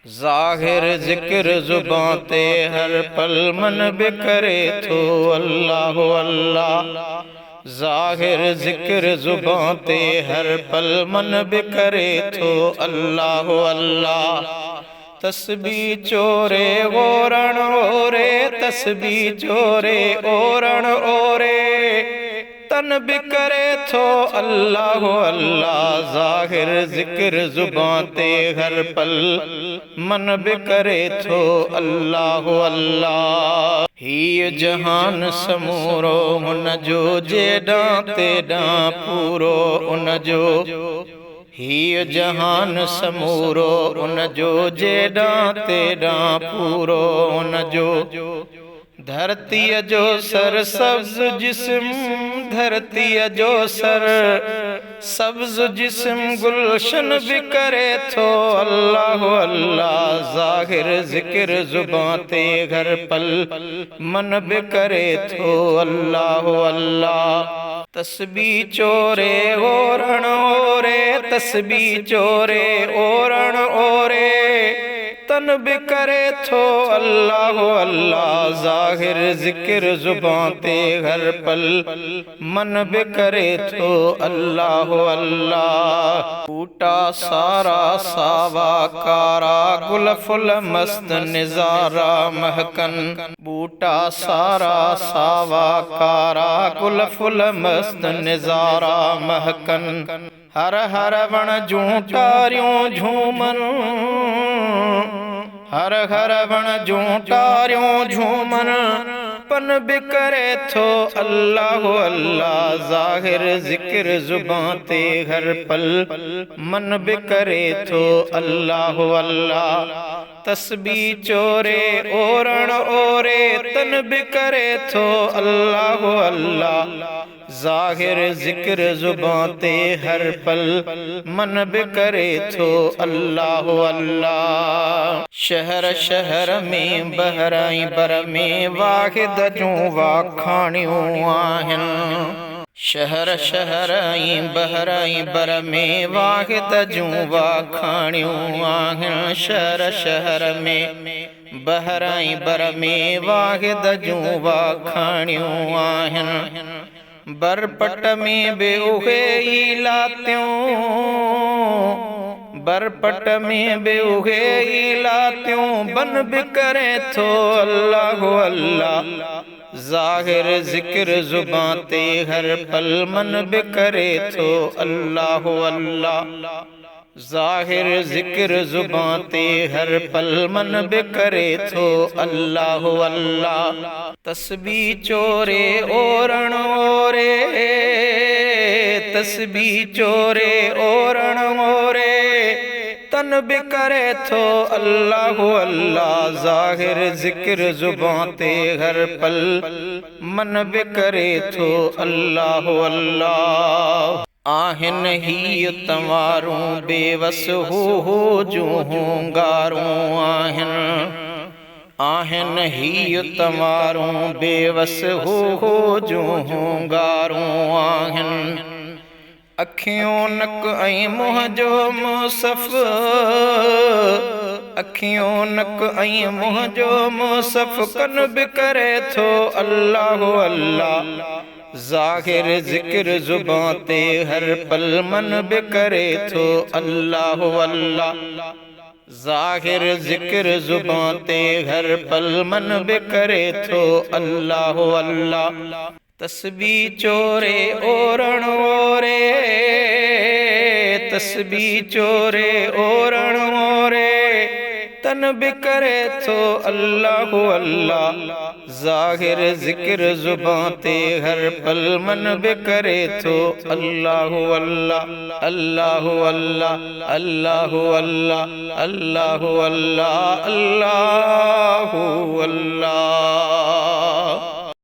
ज़ाहिर ज़िक्र ज़ुबां ते हर पल मन बिकरे थो अल्लाह अल्लाह। ज़ाहिर ज़िक्र ज़ुबां ते हर पल मन बिकरे थो अल्लाह अल्लाह। तस्बीह चोरे ओरण ओरे, तस्बीह चोरे ओरण ओरे, तन बिकरे थो अल्लाह अल्लाह। ज़ाहिर ज़िक्र ज़ुबां ते हर पल मन बिकरे थो अल्लाह अल्लाह। ही जहान समूरो हुन जो जेॾां तेॾां पूरो उन जो। ही जहान समूरो उन जो जेॾां तेॾां पूरो उन जो। धरतीअ जो सर सब्ज़ जिस्म, धरतीअ जो सर सब्ज़ जिस्म गुलशन बिकरे थो अल्लाह अल्लाह। ज़ाहिर ज़िक्र ज़ुबां ते हर पल मन बिकरे थो अल्लाह अल्लाह। तस्बीह चोरे ओरण ओरे, तस्बीह चोरे ओरण ओरे, तन बिकरे थो अल्लाह अल्लाह। ज़ाहिर ज़िक्र ज़ुबां ते हर पल मन बिकरे थो अल्लाह अल्लाह। बूटा सारा सावा कारा, गुल फुल मस्त निज़ारा महकन। बूटा सारा सावा कारा, गुल फुल मस्त निज़ारा महकन। हर हर वण जूं टारियूं झूमन, हर हर वण जूं टारियूं झूमन, पन बिकरे थो अल्लाह अल्लाह। ज़ाहिर ज़िक्र ज़ुबां ते हर पल मन बिकरे थो अल्लाह अल्लाह। तस्बीह चोरे ओरण ओरे, तन बिकरे थो अल्लाह अल्लाह। ज़ाहिर ज़िक्र ज़ुबां ते हर पल मन बिकरे थो अल्लाह अल्लाह। शहर शहर में बहराई बर में वाहिद जूं वाखाणियूं आहिनि। शहर शहर बहराई बर में वाहिद जूं वाखाणियूं आहिनि। शहर शहर में बहराई बर में वाहिद जूं वाखाणियूं आहिनि। बरपट में बि उहे ई लातियूं, बरपट में बि उहे ई लातियूं, बन बिकरे थो अल्लाह अल्लाह। ज़ाहिर ज़िक्र ज़ुबां ते हर पल मन बिकरे थो अल्लाह अल्लाह। ज़ाहिर ज़िक्र ज़ुबां ते हर पल मन बिकरे थो अल्लाह अल्लाह। तस्बीह चोरे ओरण ओरे, तस्बीह चोरे ओरण ओरे, तन बिकरे थो अल्लाह अल्लाह। ज़ाहिर ज़िक्र ज़ुबां ते हर पल मन बिकरे थो अल्लाह अल्लाह। आहिन ही तंवारूं बेवस हो जूं होंगारूं आहिन। आहिन ही तंवारूं बेवस हो जूं होंगारूं आहिन। अखियों नक ऐं मुंहं जो मुसफ़, अखियों नक ऐं मुंहं जो मुसफ़, कन बिकरे थो अल्लाह अल्लाह। ज़ाहिर ज़िक्र ज़ुबां ते हर पल मन बिकरे थो अल्लाह अल्लाह। ज़ाहिर ज़िक्र ज़ुबां ते हर पल मन बिकरे थो अल्लाह अल्लाह। तस्बीह चोरे ओरण ओरे, तस्बीह चोरे ओरण ओरे, तन बिकरे थो अल्लाह अल्लाह। ज़ाहिर ज़िक्र ज़ुबां ते हर पल मन बिकरे थो अल्लाह अल्लाह। अल्लाह अल्लाह अल्लाह अल्लाह अल्लाह अल्लाह अल्लाह अल्लाह।